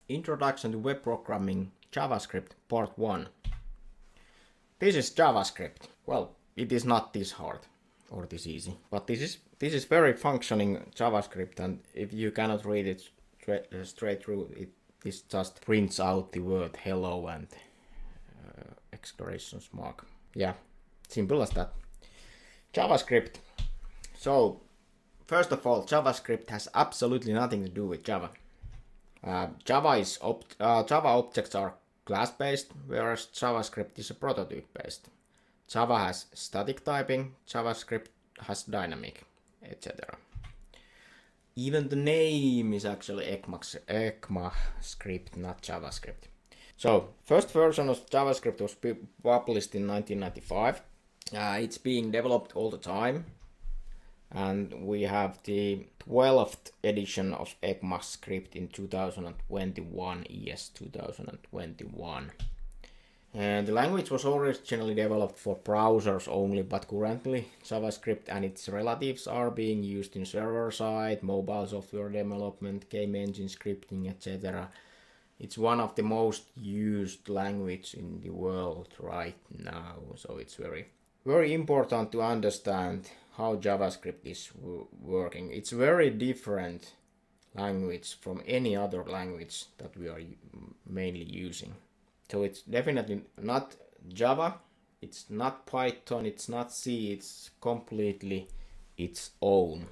Introduction to Web Programming JavaScript Part 1. This is JavaScript. Well, it is not this hard or this easy, but this is very functioning JavaScript, and if you cannot read it straight through, this just prints out the word hello and exclamation mark. Yeah, simple as that. JavaScript. So, first of all, JavaScript has absolutely nothing to do with Java. Java objects are class-based, whereas JavaScript is a prototype-based. Java has static typing, JavaScript has dynamic, etc. Even the name is actually ECMAScript, not JavaScript. So, first version of JavaScript was published in 1995. It's being developed all the time. And we have the 12th edition of ECMAScript in 2021, ES 2021. And the language was originally developed for browsers only, but currently JavaScript and its relatives are being used in server-side, mobile software development, game engine scripting, etc. It's one of the most used languages in the world right now, so it's very important to understand how JavaScript is working. It's very different language from any other language that we are mainly using. So it's definitely not Java, it's not Python, it's not C, it's completely its own.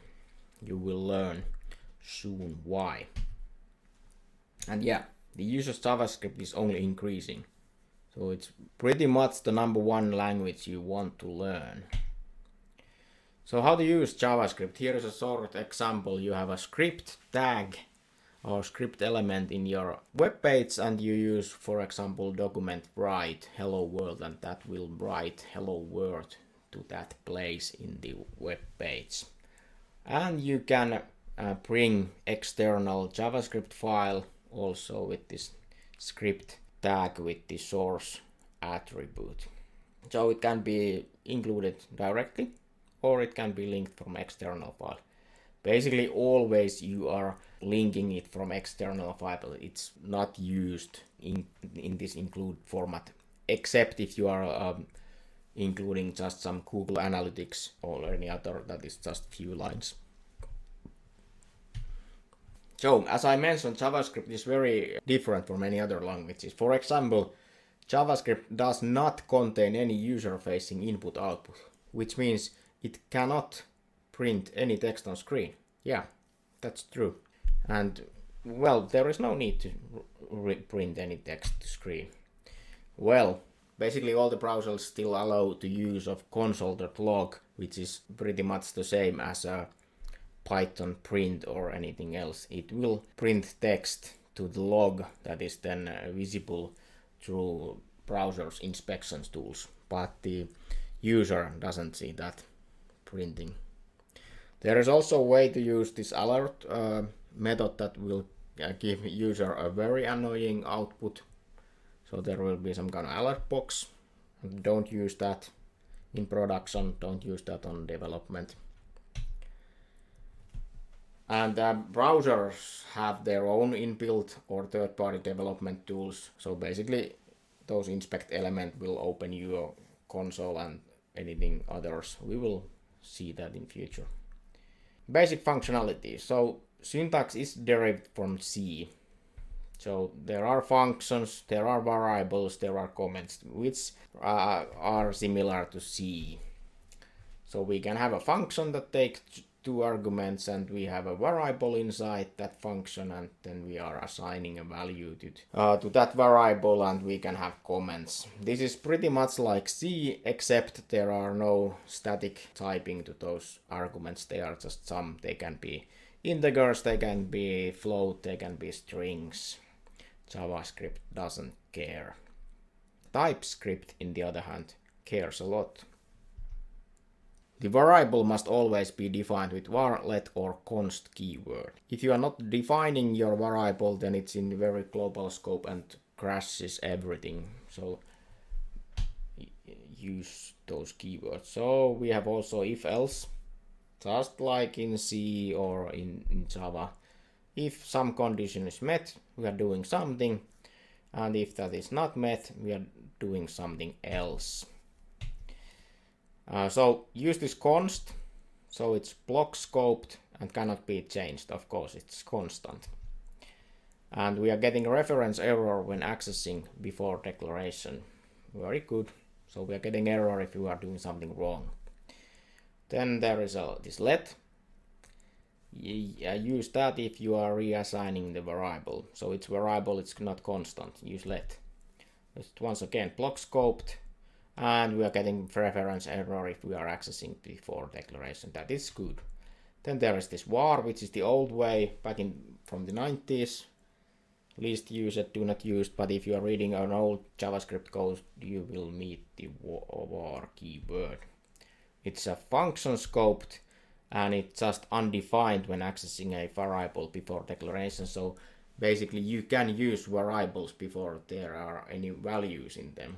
You will learn soon why. And yeah, the use of JavaScript is only increasing. So it's pretty much the number one language you want to learn. So how to use JavaScript? Here is a short example. You have a script tag or script element in your web page, and you use, for example, document write hello world, and that will write hello world to that place in the web page. And you can bring external JavaScript file also with this script tag with the source attribute. So it can be included directly, or it can be linked from external file. Basically, always you are linking it from external file. It's not used in this include format, except if you are including just some Google Analytics or any other that is just few lines. So, as I mentioned, JavaScript is very different from many other languages. For example, JavaScript does not contain any user-facing input-output, which means it cannot print any text on screen. Yeah, that's true. And, well, there is no need to print any text to screen. Well, basically all the browsers still allow the use of console.log, which is pretty much the same as a Python print or anything else. It will print text to the log that is then visible through browser's inspections tools, but the user doesn't see that printing. There is also a way to use this alert method that will give user a very annoying output. So there will be some kind of alert box. Don't use that in production, don't use that on development. And browsers have their own inbuilt or third-party development tools. So basically, those inspect element will open your console and anything others. We will see that in future. Basic functionality. So syntax is derived from C. So there are functions, there are variables, there are comments, which are similar to C. So we can have a function that takes two arguments, and we have a variable inside that function, and then we are assigning a value to that variable, and we can have comments. This is pretty much like C, except there are no static typing to those arguments. They are just some. They can be integers, they can be float, they can be strings. JavaScript doesn't care. TypeScript, in the other hand, cares a lot. The variable must always be defined with var, let, or const keyword. If you are not defining your variable, then it's in very global scope and crashes everything. So use those keywords. So we have also if else, just like in C or in Java. If some condition is met, we are doing something, and if that is not met, we are doing something else. So use this const, so it's block scoped and cannot be changed. Of course, it's constant. And we are getting reference error when accessing before declaration. Very good. So we are getting error if you are doing something wrong. Then there is this let. Use that if you are reassigning the variable. So it's variable, it's not constant. Use let. Just once again, block scoped, and we are getting reference error if we are accessing before declaration. That is good. Then there is this var, which is the old way back from the 90s. Least used, do not use, but if you are reading an old JavaScript code, you will meet the var keyword. It's a function scoped, and it's just undefined when accessing a variable before declaration. So basically you can use variables before there are any values in them,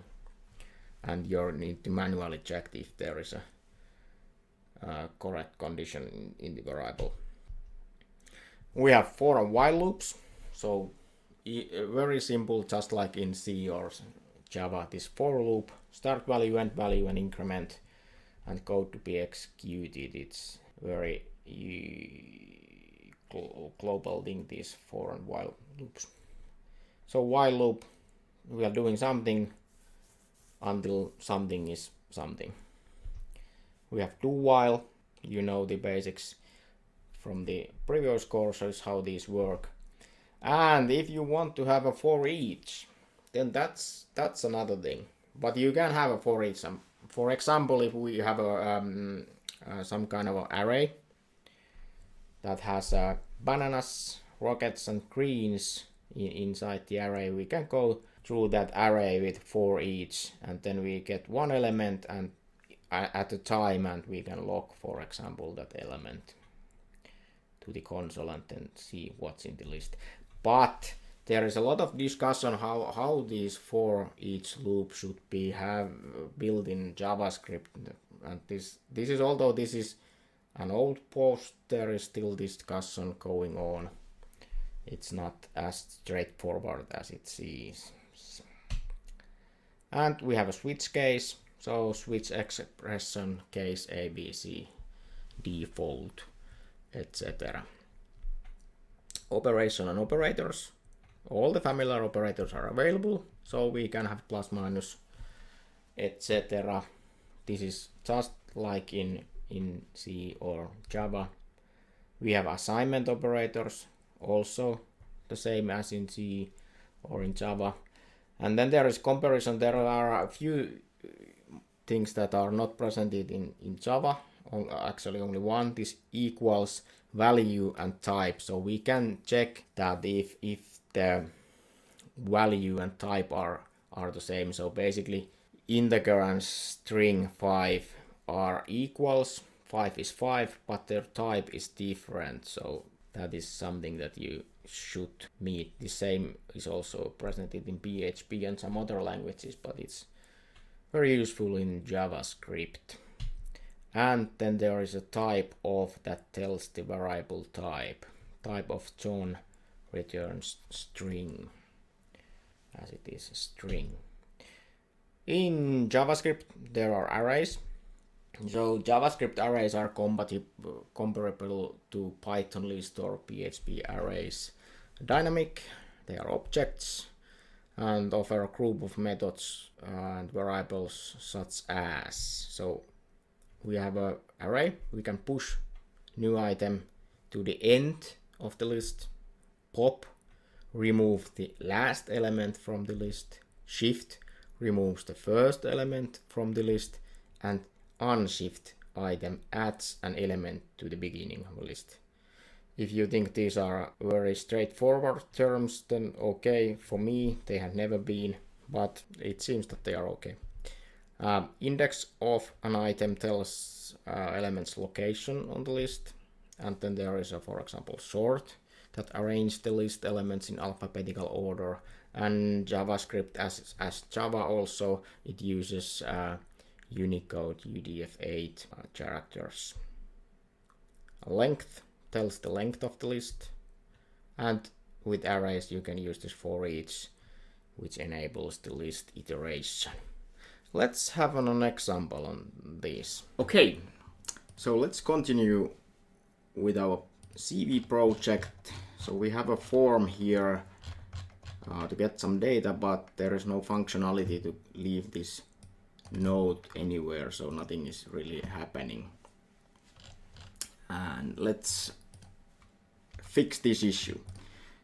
and you need to manually check if there is a correct condition in the variable. We have for and while loops, so very simple, just like in C or Java. This for loop, start value, end value, and increment, and code to be executed. It's very global thing, these for and while loops. So while loop, we are doing something until something is something. We have do while, you know the basics from the previous courses how these work. And if you want to have a for each, then that's another thing. But you can have a for each. For example, if we have some kind of array that has bananas, rockets, and greens inside the array, we can go through that array with for each, and then we get one element and at a time, and we can log, for example, that element to the console and then see what's in the list. But there is a lot of discussion how these for each loop should be built in JavaScript, and this is, although this is an old post, there is still discussion going on. It's not as straightforward as it seems. And we have a switch case, so switch expression case ABC, default, etc. Operation and operators. All the familiar operators are available, so we can have plus, minus, etc. This is just like in C or Java. We have assignment operators, also the same as in C or in Java. And then there is comparison. There are a few things that are not presented in Java. Actually only one, this equals value and type. So we can check that if the value and type are the same. So basically integer and string 5 are equals. 5 is 5, but their type is different. So that is something that you should meet. The same is also presented in PHP and some other languages, but it's very useful in JavaScript. And then there is a type of that tells the variable type. Type of John returns string, as it is a string. In JavaScript there are arrays. So JavaScript arrays are comparable to Python list or PHP arrays. Dynamic, they are objects and offer a group of methods and variables such as. So we have an array, we can push new item to the end of the list, pop, remove the last element from the list, shift removes the first element from the list, and unshift item adds an element to the beginning of the list. If you think these are very straightforward terms, then okay, for me they have never been, but it seems that they are okay. Index of an item tells element's location on the list, and then there is a, for example, sort that arranges the list elements in alphabetical order, and JavaScript as Java also, it uses Unicode UTF-8 characters. Length tells the length of the list, And with arrays you can use this for each, which enables the list iteration. Let's have an example on this. Okay, so let's continue with our CV project. So we have a form here to get some data, but there is no functionality to leave this node anywhere, so nothing is really happening. And let's fix this issue.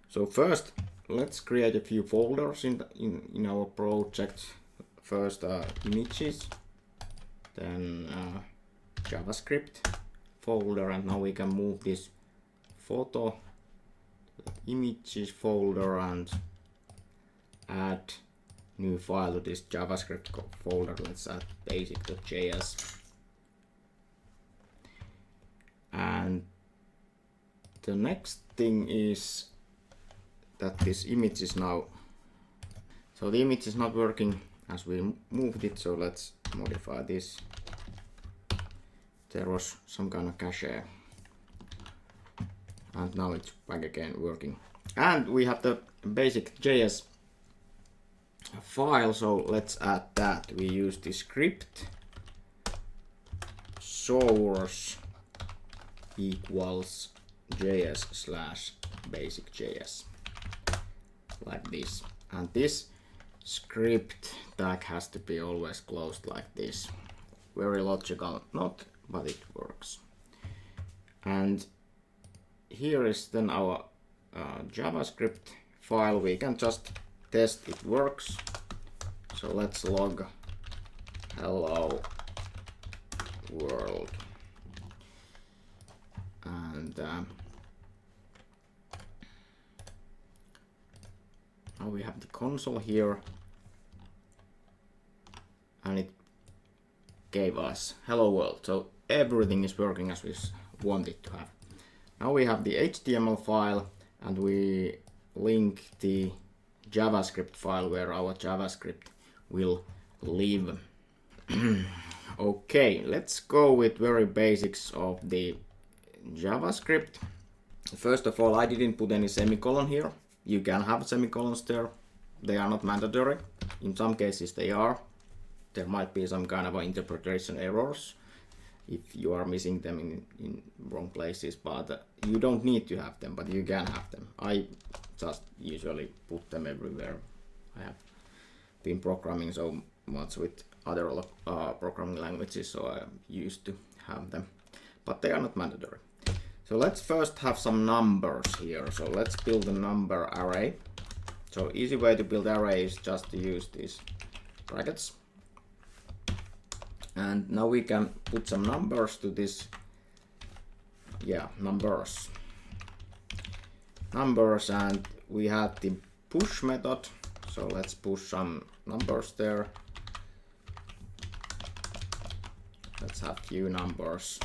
So first, let's create a few folders in our project. First images, then JavaScript folder, and now we can move this photo images folder and add new file to this JavaScript folder. Let's add basic.js. And the next thing is that this image is now, so the image is not working as we moved it, so let's modify this. There was some kind of cache, and now it's back again working. And we have the basic.js file, so let's add that. We use the script source equals js/basic.js, like this. And this script tag has to be always closed like this. Very logical, not, but it works. And here is then our JavaScript file. We can just test it works. So let's log hello world. And now we have the console here, and it gave us hello world. So everything is working as we want it to have. Now we have the HTML file, and we link the JavaScript file where our JavaScript will live. Okay, let's go with very basics of the JavaScript. First of all, I didn't put any semicolon here. You can have semicolons there. They are not mandatory. In some cases they are. There might be some kind of interpretation errors if you are missing them in wrong places, but you don't need to have them, but you can have them. I just usually put them everywhere. I have been programming so much with other programming languages, so I'm used to have them, but they are not mandatory. So let's first have some numbers here. So let's build a number array. So easy way to build array is just to use these brackets. And now we can put some numbers to this. Yeah, numbers. Numbers, and we have the push method. So let's push some numbers there. Let's have few numbers.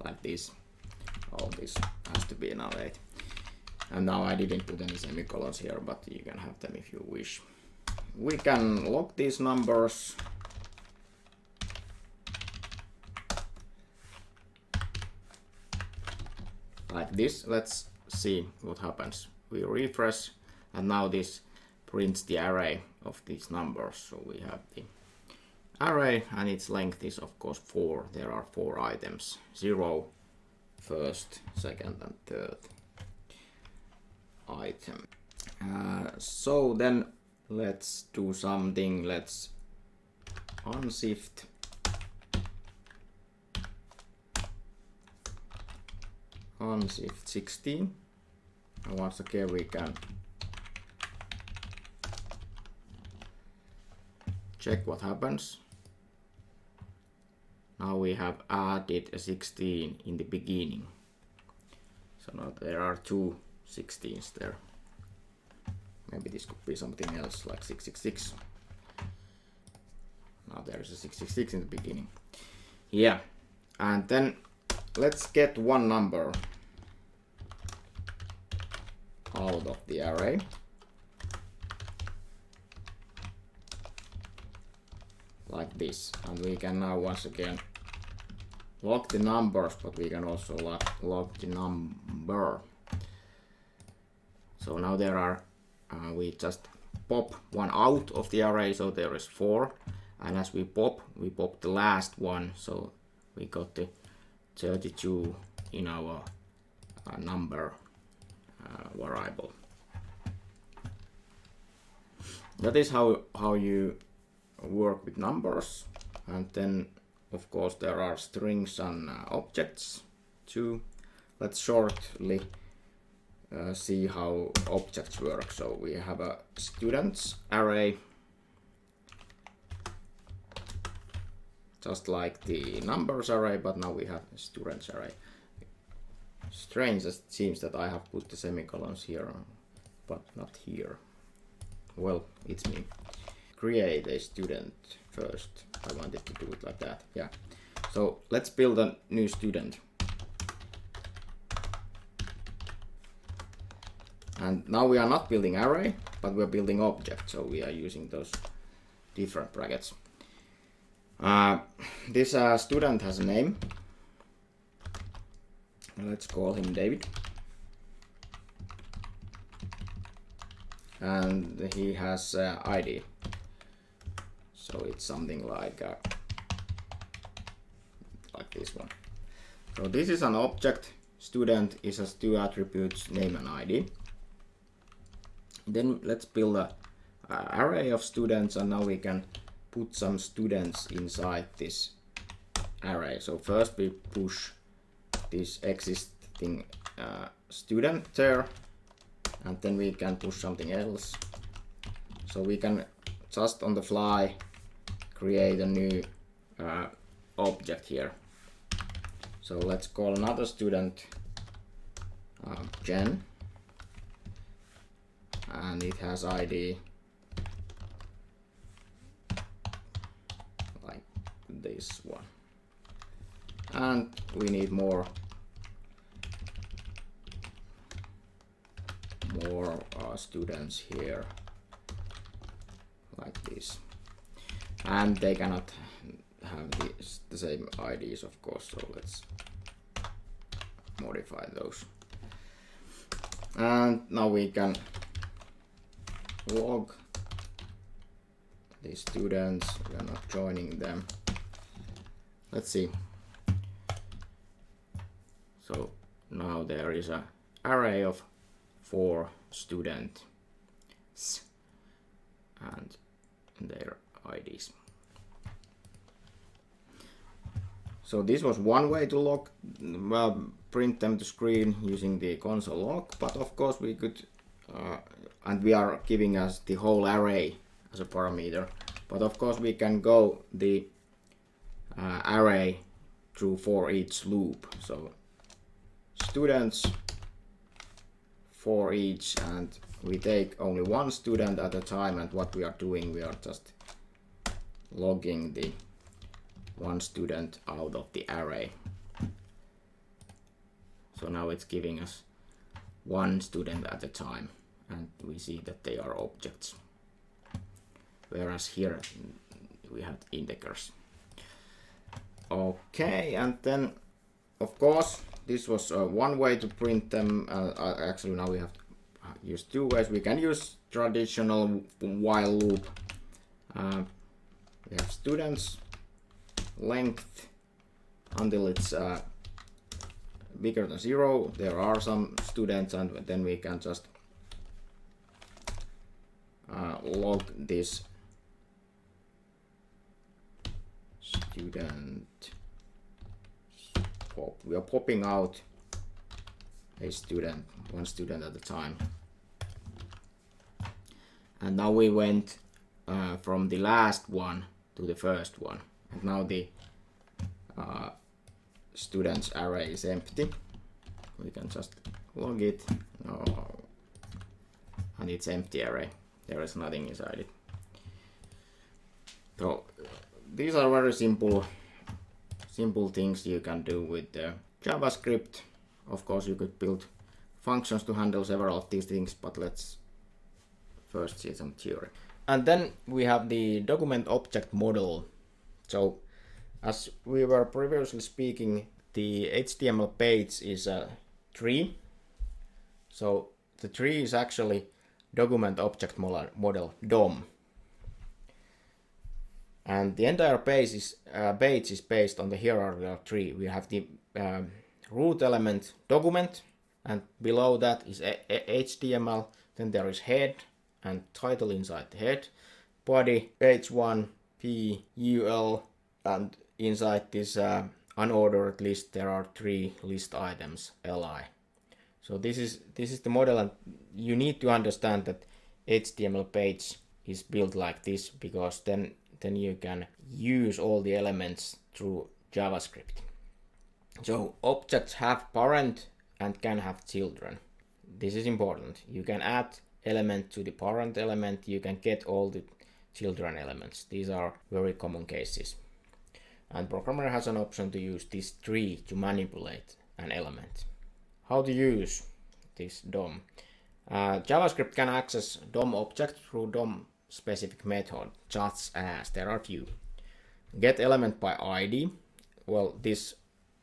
Like this. All this has to be now 8. And now I didn't put any semicolons here, but you can have them if you wish. We can log these numbers. Like this. Let's see what happens. We refresh, and now this prints the array of these numbers. So we have the array, and its length is of course 4. There are 4 items: 0, first, second, and third item. So then let's do something. Let's unshift unshift 16, and once again we can check what happens. Now we have added a 16 in the beginning, so now there are 2 16s there. Maybe this could be something else, like 666. Now there is a 666 in the beginning. Yeah, and then let's get one number out of the array. Like this, and we can now once again log the numbers, but we can also log the number. So now there are, we just pop one out of the array, so there is 4. And as we pop the last one, so we got the 32 in our number variable. That is how you work with numbers. And then of course there are strings and objects too. Let's shortly see how objects work. So we have a students array, just like the numbers array, but now we have a students array. Strange, it seems that I have put the semicolons here, but not here. Well, it's me. Create a student first. I wanted to do it like that. Yeah. So let's build a new student. And now we are not building array, but we're building object. So we are using those different brackets. This student has a name. Let's call him David. And he has ID. So it's something like this one. So this is an object. Student is has 2 attributes, name and ID. Then let's build a array of students, and now we can put some students inside this array. So first we push this existing student there, and then we can push something else. So we can just on the fly create a new object here. So let's call another student Jen, and it has ID like this one. And we need more students here like this, and they cannot have the same IDs, of course, so let's modify those. And now we can log these students. We are not joining them. Let's see. So now there is an array of 4 students and their IDs. So this was one way to log, print them to screen using the console log, but of course we could, and we are giving us the whole array as a parameter, but of course we can go the array through for each loop. So students for each, and we take only one student at a time, and what we are doing, we are just logging the one student out of the array. So now it's giving us one student at a time, and we see that they are objects, whereas here we have integers. Okay, and then of course this was one way to print them. Actually now we have to use 2 ways. We can use traditional while loop. We have students length until it's bigger than 0. There are some students, and then we can just log this student pop. We are popping out a student, one student at a time. And now we went from the last one to the first one, and now the students array is empty. We can just log it. No, and it's empty array. There is nothing inside it. So these are very simple things you can do with the JavaScript. Of course you could build functions to handle several of these things, but let's first see some theory. And then we have the document object model. So As we were previously speaking, the HTML page is a tree. So the tree is actually document object model DOM. And the entire page is based on the hierarchical tree. We have the root element document, and below that is HTML. Then there is head and title inside the head, body, page 1, P, UL, and inside this unordered list there are 3 list items, LI. So this is the model, and you need to understand that HTML page is built like this, because then you can use all the elements through JavaScript. So objects have parent and can have children. This is important. You can add element to the parent element, you can get all the children elements. These are very common cases. And programmer has an option to use this tree to manipulate an element. How to use this DOM? JavaScript can access DOM object through DOM specific method, such as there are few. Get element by ID. Well, this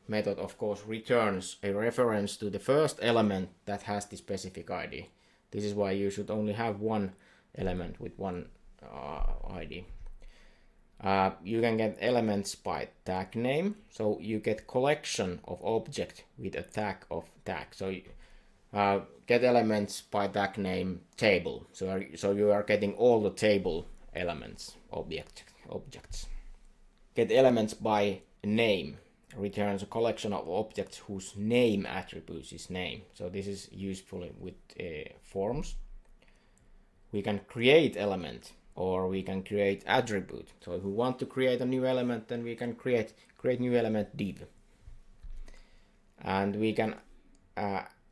method of course returns a reference to the first element that has the specific ID. This is why you should only have one element with one ID. You can get elements by tag name, so you get collection of object with a tag of tag. So get elements by tag name table. So you are getting all the table elements objects. Get elements by name. Returns a collection of objects whose name attributes is name. So this is useful with forms. We can create element, or we can create attribute. So if we want to create a new element, then we can create new element div. And we can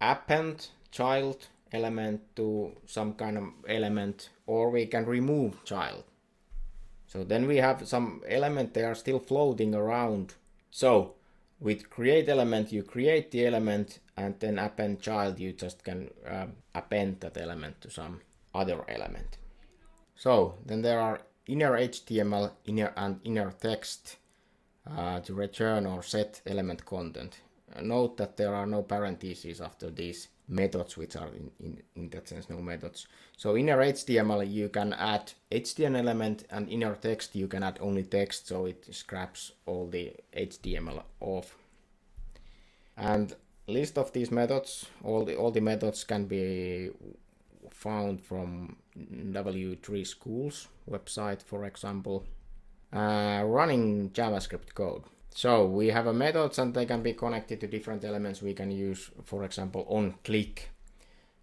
append child element to some kind of element, or we can remove child. So then we have some element, they are still floating around. So with create element, you create the element, and then append child, you just can append that element to some other element. So then there are inner HTML, inner text to return or set element content. Note that there are no parentheses after these methods, which are in that sense no methods. So inner HTML you can add HTML element, and inner text you can add only text, so it scraps all the HTML off. And list of these methods, all the methods can be found from W3 Schools website, for example. Running JavaScript code. So we have a methods, and they can be connected to different elements. We can use, for example, onClick.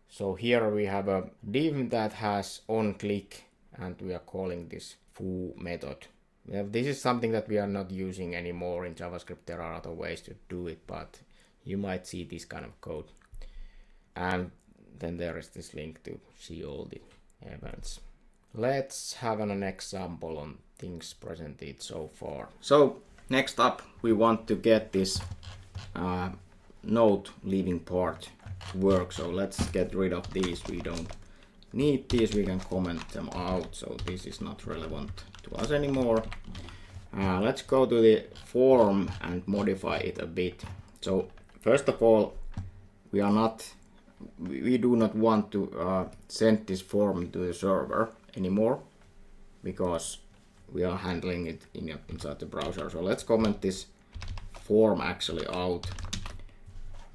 So here we have a div that has onClick, and we are calling this foo method. This is something that we are not using anymore in JavaScript. There are other ways to do it, but you might see this kind of code. And then there is this link to see all the events. Let's have an example on things presented so far. So next up, we want to get this node leaving part to work. So let's get rid of these. We don't need these. We can comment them out. So this is not relevant to us anymore. Let's go to the form and modify it a bit. So first of all, we do not want to send this form to the server anymore, because we are handling it inside the browser. So let's comment this form actually out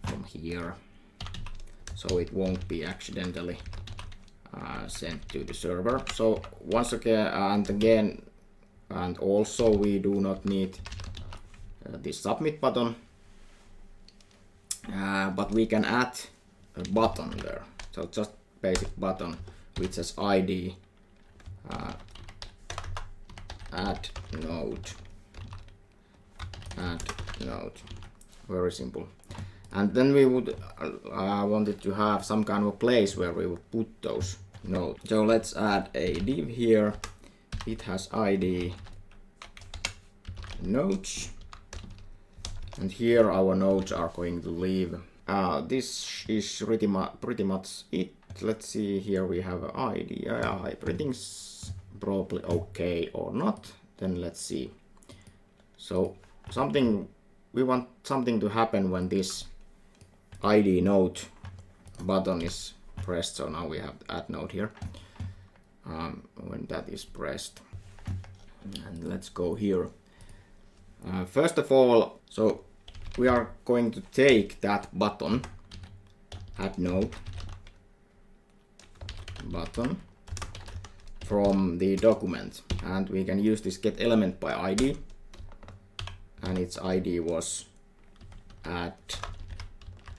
from here, so it won't be accidentally sent to the server. So once again, and also we do not need this submit button, but we can add a button there. So just basic button which says ID add node, very simple. And then we would wanted to have some kind of a place where we would put those nodes. So let's add a div here. It has ID nodes, and here our nodes are going to live. This is pretty much it. Let's see, here we have an ID. Everything's probably okay or not. Then let's see. So we want something to happen when this ID node button is pressed. So now we have add node here. When that is pressed, and let's go here. First of all, so we are going to take that button, add node button, from the document, and we can use this get element by ID, and its ID was add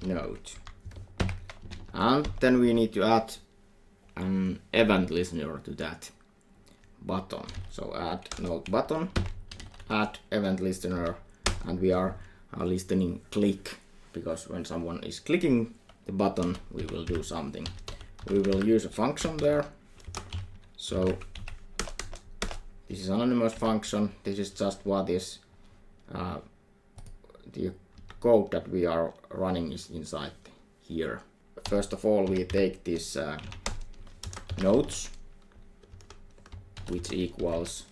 node, and then we need to add an event listener to that button. So add node button, add event listener, and we are listening click, because when someone is clicking the button, we will do something. We will use a function there. So this is anonymous function. This is just what is the code that we are running is inside here. First of all, we take this nodes, which equals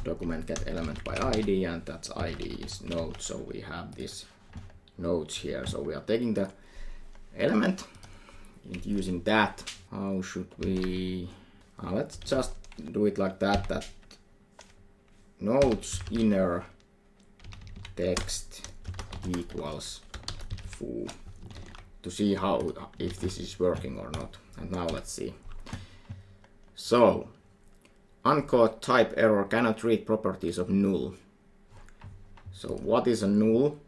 document get element by ID, and that's ID is node. So we have this nodes here. So we are taking the element and using that. How should we? Let's just do it like that. That nodes inner text equals foo, to see how if this is working or not. And now let's see. So uncaught type error cannot read properties of null. So what is a null?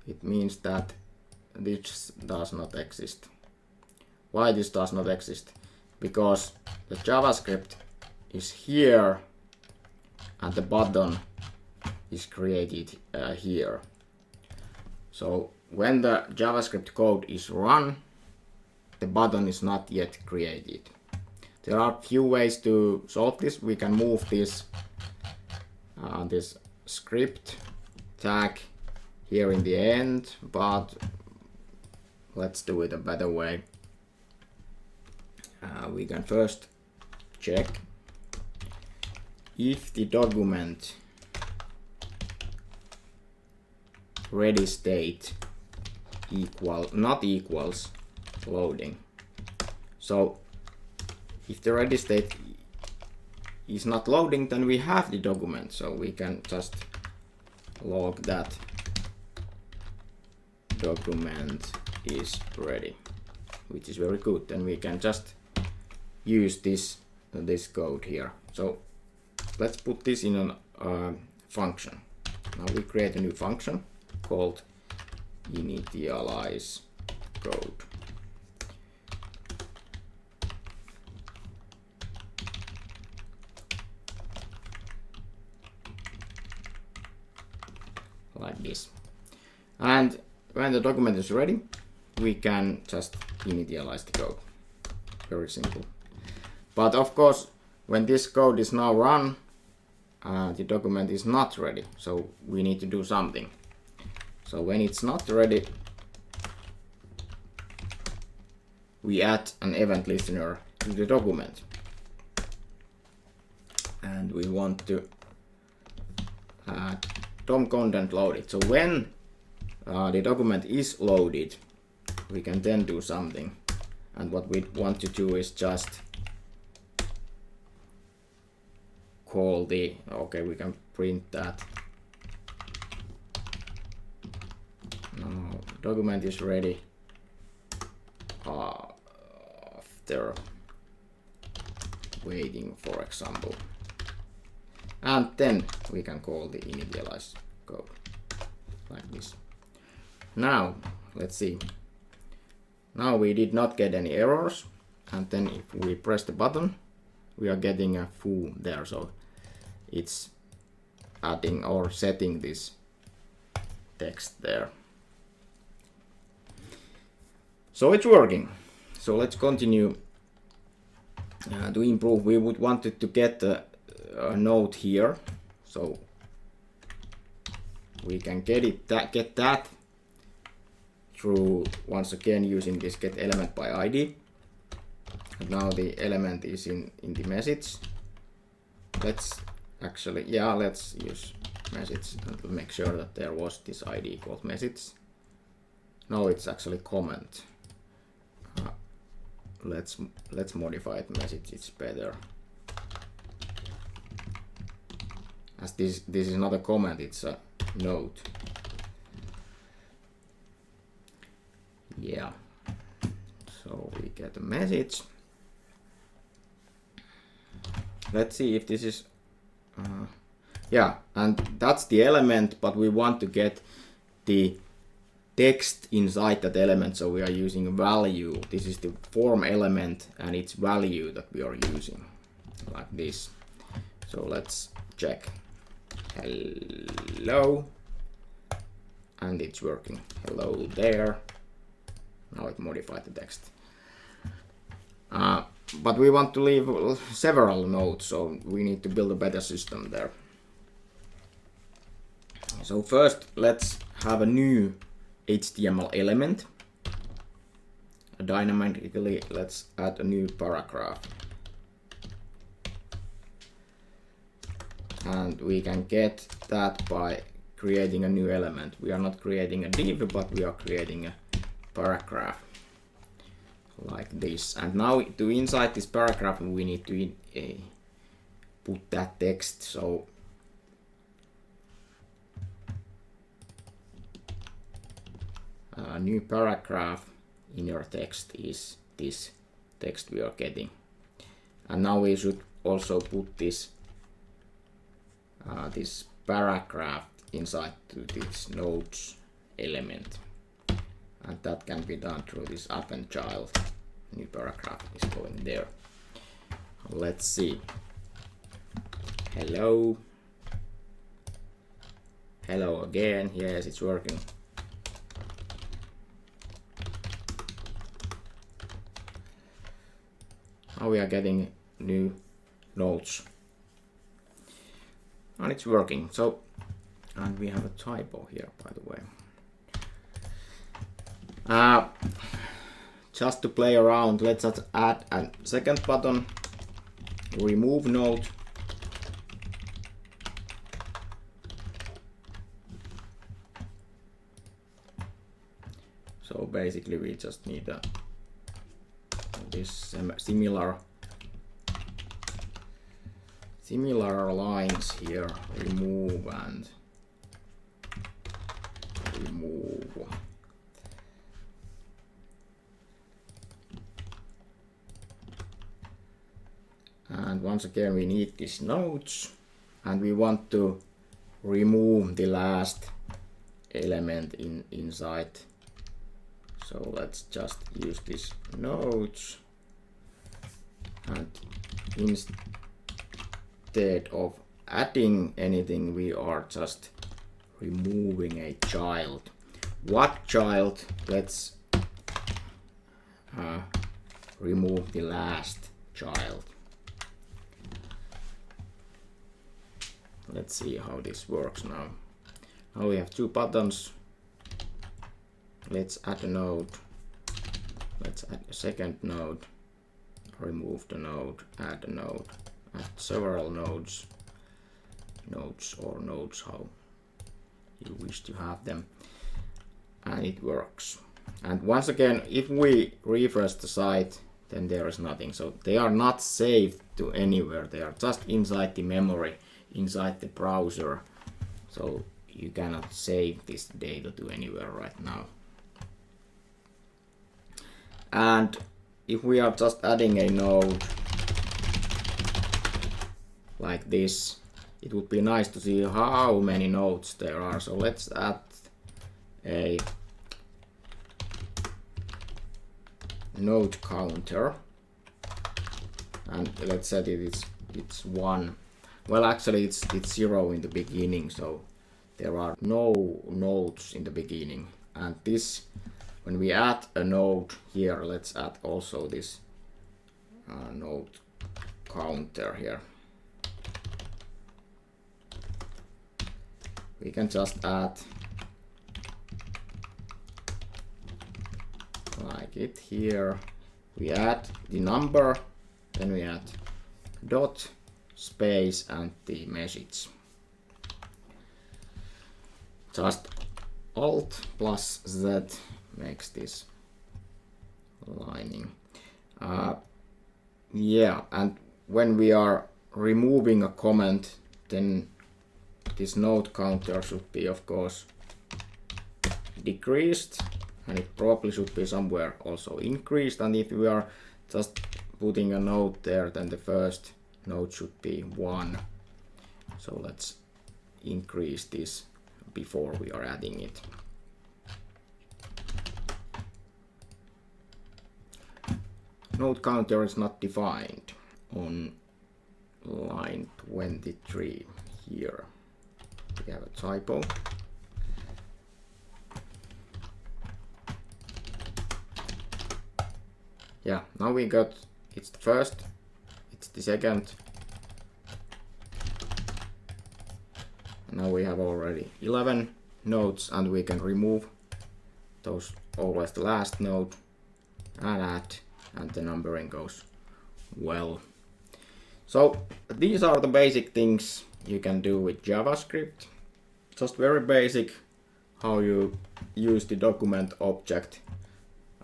It means that this does not exist. Why this does not exist? Because the JavaScript is here and the button is created here. So when the JavaScript code is run, the button is not yet created. There are a few ways to solve this. We can move this this script tag here in the end, but let's do it a better way. We can first check if the document ready state not equals loading. So if the ready state is not loading, then we have the document. So we can just log that document is ready, which is very good. Then we can just use this code here. So let's put this in a function. Now we create a new function called initialize code. Like this. And when the document is ready, we can just initialize the code. Very simple. But of course, when this code is now run, the document is not ready. So we need to do something. So when it's not ready, we add an event listener to the document. And we want to add DOM content loaded. So when the document is loaded, we can then do something. And what we want to do is just call the, okay, we can print that. Now document is ready after waiting, for example. And then we can call the initialize code like this. Now let's see. Now we did not get any errors, and then if we press the button, we are getting a foo there. So it's adding or setting this text there. So it's working. So let's continue to improve. We would want it to get a node here, so we can get that through once again using this get element by ID. And now the element is in the message. Let's actually, yeah, let's use message and make sure that there was this ID called message. No, it's actually comment. Let's modify it message, it's better. As this is not a comment, it's a note. Yeah. So we get a message. Let's see if this is yeah, and that's the element, but we want to get the text inside that element, so we are using value. This is the form element and its value that we are using, like this. So let's check. Hello, and it's working. Hello there. Now it modified the text. But we want to leave several nodes, so we need to build a better system there. So first, let's have a new HTML element. Dynamically, let's add a new paragraph. And we can get that by creating a new element. We are not creating a div, but we are creating a paragraph like this. And now to inside this paragraph, we need to put that text. So a new paragraph in your text is this text we are getting. And now we should also put this this paragraph inside to this nodes element, and that can be done through this append child. New paragraph is going there. Let's see. Hello. Hello again. Yes, it's working. Now we are getting new nodes. And it's working. So, and we have a typo here, by the way. Just to play around, let's add a second button, remove node. So basically we just need this similar lines here, remove and remove. And once again we need these nodes, and we want to remove the last element inside. So let's just use these nodes, and instead of adding anything, we are just removing a child. What child? Let's remove the last child. Let's see how this works now. Now we have two buttons. Let's add a node. Let's add a second node. Remove the node. Add a node. Add several nodes. Nodes or nodes, how you wish to have them. And it works. And once again, if we refresh the site, then there is nothing. So they are not saved to anywhere. They are just inside the memory, inside the browser. So you cannot save this data to anywhere right now. And if we are just adding a node like this, it would be nice to see how many nodes there are. So let's add a node counter, and let's set it's 1. Well, actually it's 0 in the beginning, so there are no nodes in the beginning. And this, when we add a node here, let's add also this node counter here. We can just add like it here. We add the number, then we add dot, space, and the message. just Alt plus Z makes this lining. Yeah, and when we are removing a comment, then this node counter should be, of course, decreased, and it probably should be somewhere also increased. And if we are just putting a node there, then the first node should be 1. So let's increase this before we are adding it. Node counter is not defined on line 23 here. We have a typo. Yeah, now we got, it's the first, it's the second. And now we have already 11 nodes, and we can remove those, always the last node, and add, and the numbering goes well. So these are the basic things you can do with JavaScript. Just very basic how you use the document object,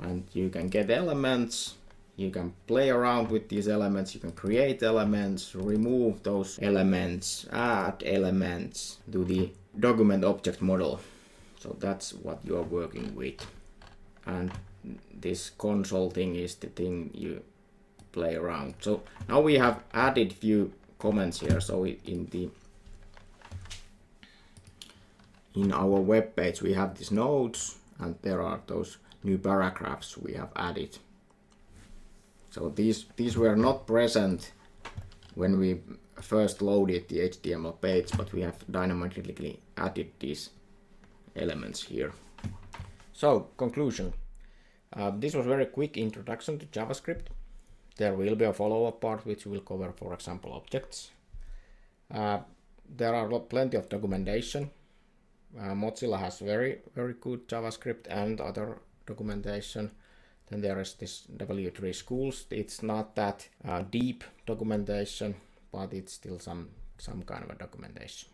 and you can get elements, you can play around with these elements, you can create elements, remove those elements, add elements to the document object model. So that's what you are working with. And this console thing is the thing you play around. So now we have added few comments here. So in our web page we have these nodes, and there are those new paragraphs we have added. So these were not present when we first loaded the HTML page, but we have dynamically added these elements here. So conclusion. This was a very quick introduction to JavaScript. There will be a follow-up part which will cover, for example, objects. There are plenty of documentation. Mozilla has very good JavaScript and other documentation. Then there is this W3 Schools. It's not that deep documentation, but it's still some kind of a documentation.